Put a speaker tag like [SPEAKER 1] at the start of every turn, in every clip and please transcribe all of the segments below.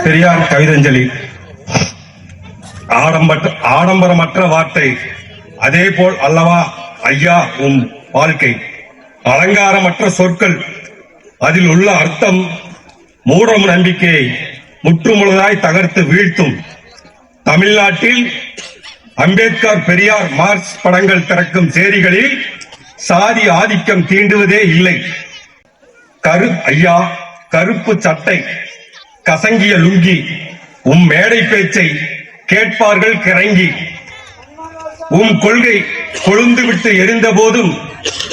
[SPEAKER 1] பெரியார் கவிதஞ்சலி. ஆடம்பரமற்ற வார்த்தை, அதே போல் அல்லவா ஐயா உன் வாழ்க்கை. அலங்காரமற்ற சொற்கள், அதில் உள்ள அர்த்தம் மூடம் நம்பிக்கையை முற்றுமுழுதாய் தகர்த்து வீழ்த்தும். தமிழ்நாட்டில் அம்பேத்கர், பெரியார், மார்க்ஸ் படங்கள் திறக்கும் சேரிகளில் சாதி ஆதிக்கம் தீண்டுவதே இல்லை. ஐயா, கருப்பு சட்டை, கசங்கிய லுங்கி, உம் மேடை பேச்சை கேட்பார்கள் கிறங்கி. உம் கொள்கை கொழுந்துவிட்டு எரிந்த போதும்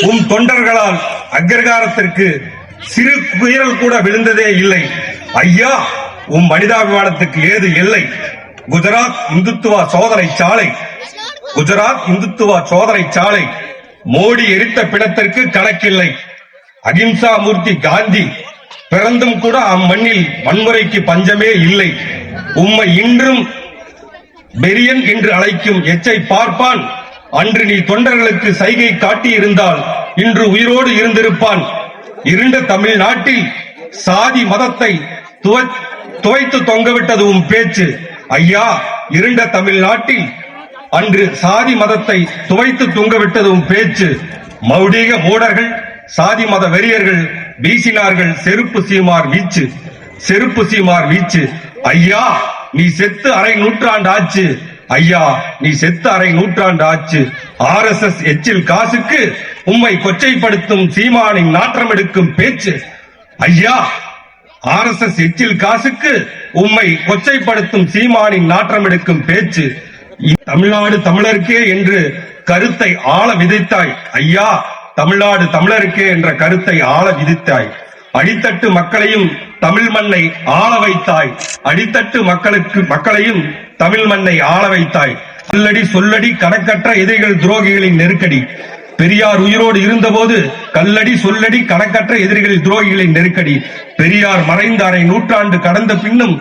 [SPEAKER 1] உம் தொண்டர்களால் அக்ரகாரத்திற்கு சிறு குயரல் கூட விழுந்ததே இல்லை. ஐயா, உம் மனிதாபிமானத்துக்கு ஏது இல்லை. குஜராத் இந்துத்துவா சோதனை சாலை, குஜராத் இந்துத்துவா சோதனை சாலை, மோடி எரித்த பிணத்திற்கு கணக்கில்லை. அகிம்சா மூர்த்தி காந்தி பிறந்தும் கூட அம்மண்ணில் வன்முறைக்கு பஞ்சமே இல்லை. உம்மை இன்றும் பெரியன் என்று அழைக்கும் எச்சை பார்ப்பான். அன்று நீ தொண்டர்களுக்கு சைகை காட்டியிருந்தால் இன்று உயிரோடு இருந்திருப்பான். இருண்ட தமிழ்நாட்டில் சாதி மதத்தை துவைத்து தொங்கவிட்டது உம் பேச்சு. ஐயா, இருண்ட தமிழ்நாட்டில் அன்று சாதி மதத்தை துவைத்து தொங்கவிட்டது உம் பேச்சு. மௌடிக மூடர்கள், சாதி மத வெறியர்கள் வீசினார்கள் செருப்பு சீமார் வீச்சு, செருப்பு சீமார் வீச்சு. ஐயா, நீ செத்து அரை நூற்றாண்டு ஆச்சு. ஐயா, நீ செத்து அரை நூற்றாண்டு ஆச்சு. RSS எச்சில் காசுக்கு உம்மை கொச்சைப்படுத்தும் சீமானின் நாற்றம் எடுக்கும் பேச்சு. ஐயா, RSS எச்சில் காசுக்கு உம்மை கொச்சைப்படுத்தும் சீமானின் நாற்றம் எடுக்கும் பேச்சு. தமிழ்நாடு தமிழருக்கே என்று கருத்தை ஆழ விதைத்தாய். ஐயா, தமிழ்நாடு தமிழருக்கே என்ற கருத்தை ஆழ விதித்தாய். அடித்தட்டு மக்களையும் தமிழ் மண்ணை ஆள வைத்தாய். அடித்தட்டு மக்களையும் தமிழ் மண்ணை ஆள வைத்தாய். கல்லடி சொல்லடி கணக்கற்ற எதிரிகள் துரோகிகளின் நெருக்கடி. பெரியார் உயிரோடு இருந்தபோது கல்லடி சொல்லடி கணக்கற்ற எதிரிகளின் துரோகிகளின் நெருக்கடி. பெரியார் மறைந்த அரை நூற்றாண்டு கடந்த பின்னும்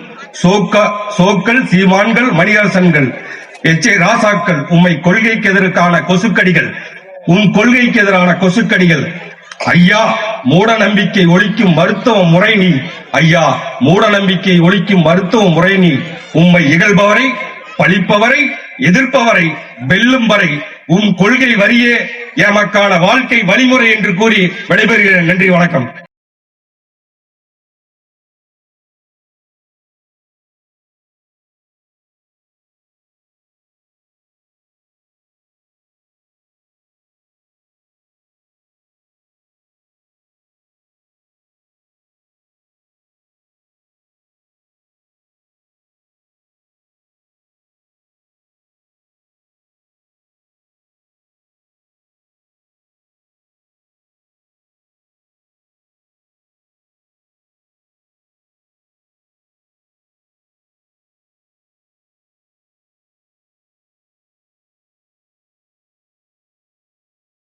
[SPEAKER 1] சோக்கள், சீமான்கள், மணியரசன்கள், எச்.ஏ. ராசாக்கள் உம்மை கொள்கைக்கு எதிரான கொசுக்கடிகள், உம் கொள்கைக்கு எதிரான கொசுக்கடிகள். ஐயா, மூட நம்பிக்கை ஒழிக்கும் மருத்துவ முறை நீ. ஐயா, மூட நம்பிக்கை ஒழிக்கும் மருத்துவ முறை நீ. உம்மை இகழ்பவரை, பழிப்பவரை, எதிர்ப்பவரை வெல்லும் வரை உம் கொள்கை வரியே எமக்கான வாழ்க்கை வழிமுறை என்று கூறி விடைபெறுகிறேன். நன்றி, வணக்கம்.